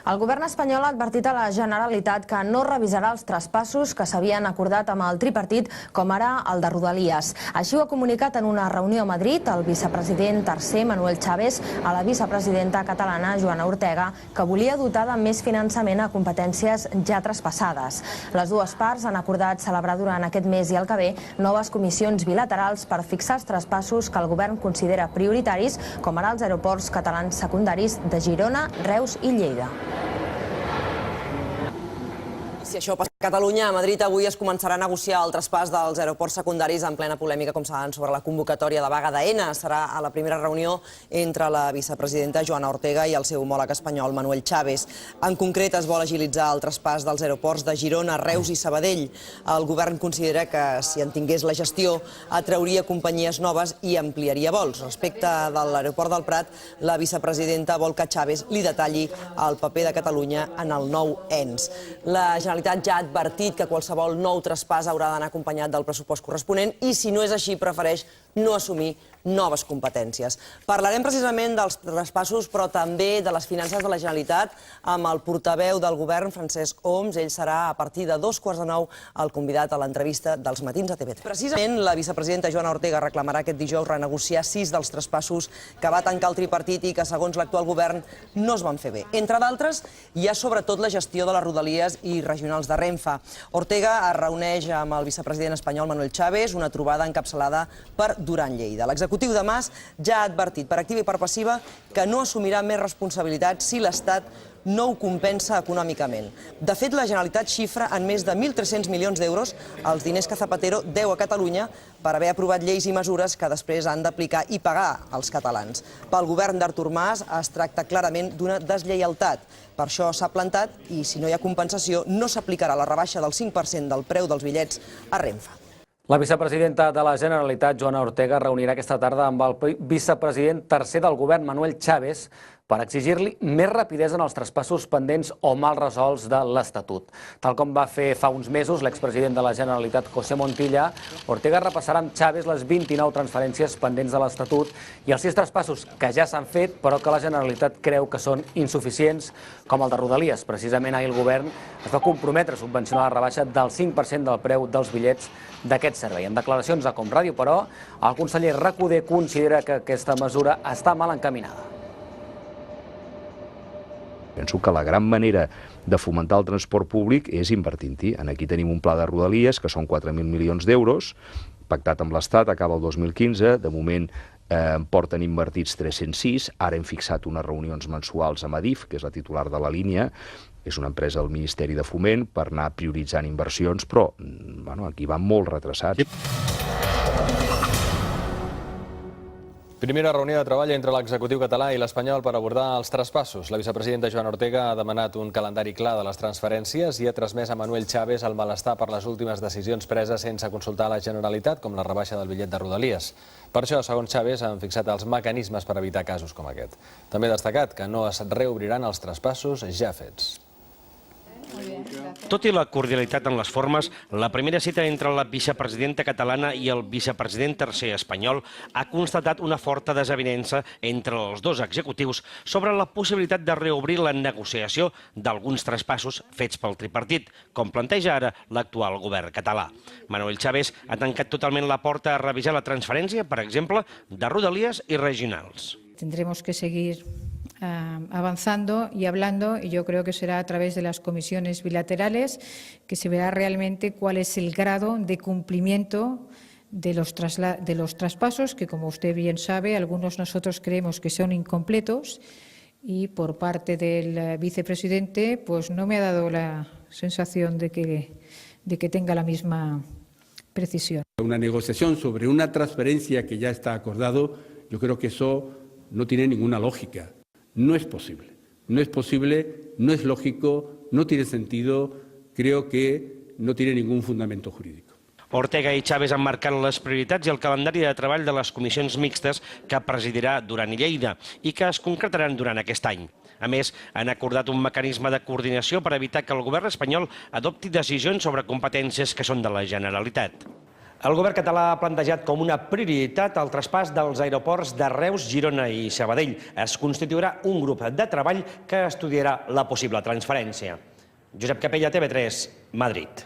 El govern espanyol ha advertit a la Generalitat que no revisarà els traspassos que s'havien acordat amb el tripartit, com ara el de Rodalies. Així ho ha comunicat en una reunió a Madrid el vicepresident tercer, Manuel Chaves, a la vicepresidenta catalana, Joana Ortega, que volia dotar de més finançament a competències ja traspassades. Les dues parts han acordat celebrar durant aquest mes i el que ve noves comissions bilaterals per fixar els traspassos que el govern considera prioritaris, com ara els aeroports catalans secundaris de Girona, Reus i Lleida. Si això passa a Catalunya, a Madrid avui es començarà a negociar el traspàs dels aeroports secundaris en plena polèmica, com saben, sobre la convocatòria de vaga d'Aena. Serà a la primera reunió entre la vicepresidenta Joana Ortega i el seu homòleg espanyol Manuel Chaves. En concret, es vol agilitzar el traspàs dels aeroports de Girona, Reus i Sabadell. El govern considera que, si en tingués la gestió, atrauria companyies noves i ampliaria vols. Respecte de l'aeroport del Prat, la vicepresidenta vol que Chaves li detalli el paper de Catalunya en el nou ENS. La Generalitat ja ha advertit que qualsevol nou traspàs haurà d'anar acompanyat del pressupost corresponent i, si no és així, prefereix no assumir noves competències. Parlarem precisament dels traspassos, però també de les finances de la Generalitat, amb el portaveu del govern, Francesc Homs. Ell serà, a partir de 8:45, el convidat a l'entrevista dels matins a TV3. Precisament, la vicepresidenta Joana Ortega reclamarà aquest dijous renegociar 6 dels traspassos que va tancar el tripartit i que, segons l'actual govern, no es van fer bé. Entre d'altres, hi ha sobretot la gestió de les rodalies i regionals de Renfe. Ortega es reuneix amb el vicepresident espanyol Manuel Chaves, una trobada encapçalada per Duran Lleida. L'executiu de Mas ja ha advertit per activa i per passiva que no assumirà més responsabilitats si l'Estat no ho compensa econòmicament. De fet, la Generalitat xifra en més de 1.300 milions d'euros els diners que Zapatero deu a Catalunya per haver aprovat lleis i mesures que després han d'aplicar i pagar als catalans. Pel govern d'Artur Mas es tracta clarament d'una deslleialtat. Per això s'ha plantat i, si no hi ha compensació, no s'aplicarà la rebaixa del 5% del preu dels bitllets a Renfe. La vicepresidenta de la Generalitat, Joana Ortega, reunirà aquesta tarda amb el vicepresident tercer del govern, Manuel Chaves, per exigir-li més rapidesa en els traspassos pendents o mal resolts de l'Estatut. Tal com va fer fa uns mesos l'expresident de la Generalitat, José Montilla, Ortega repassarà amb Chaves les 29 transferències pendents de l'Estatut i els 6 traspassos que ja s'han fet, però que la Generalitat creu que són insuficients, com el de Rodalies. Precisament ahir el govern es va comprometre a subvencionar la rebaixa del 5% del preu dels bitllets d'aquest servei. En declaracions a Com Ràdio, però, el conseller Recoder considera que aquesta mesura està mal encaminada. Penso que la gran manera de fomentar el transport públic és invertint-hi. Aquí tenim un pla de Rodalies, que són 4.000 milions d'euros, pactat amb l'Estat, acaba el 2015, de moment porten invertits 306, ara hem fixat unes reunions mensuals amb Adif, que és la titular de la línia, és una empresa del Ministeri de Foment, per anar prioritzant inversions, però aquí van molt retrasats. Primera reunió de treball entre l'executiu català i l'espanyol per abordar els traspassos. La vicepresidenta Joana Ortega ha demanat un calendari clar de les transferències i ha transmès a Manuel Chaves el malestar per les últimes decisions preses sense consultar la Generalitat, com la rebaixa del bitllet de Rodalies. Per això, segons Chaves, han fixat els mecanismes per evitar casos com aquest. També ha destacat que no es reobriran els traspassos ja fets. Tot i la cordialitat en les formes, la primera cita entre la vicepresidenta catalana i el vicepresident tercer espanyol ha constatat una forta desavinença entre els dos executius sobre la possibilitat de reobrir la negociació d'alguns traspassos fets pel tripartit, com planteja ara l'actual govern català. Manuel Chaves ha tancat totalment la porta a revisar la transferència, per exemple, de Rodalies i regionals. Tendremos que seguir avanzando y hablando, y yo creo que será a través de las comisiones bilaterales que se verá realmente cuál es el grado de cumplimiento de los traspasos, que, como usted bien sabe, algunos nosotros creemos que son incompletos, y por parte del vicepresidente pues no me ha dado la sensación de que tenga la misma precisión. Una negociación sobre una transferencia que ya está acordado, yo creo que eso no tiene ninguna lógica. No es posible, no es lógico, no tiene sentido, creo que no tiene ningún fundamento jurídico. Ortega i Chaves han marcat les prioritats i el calendari de treball de les comissions mixtes que presidirà Duran i Lleida i que es concretaran durant aquest any. A més, han acordat un mecanisme de coordinació per evitar que el govern espanyol adopti decisions sobre competències que són de la Generalitat. El govern català ha plantejat com una prioritat el traspàs dels aeroports de Reus, Girona i Sabadell. Es constituirà un grup de treball que estudiarà la possible transferència. Josep Capella, TV3, Madrid.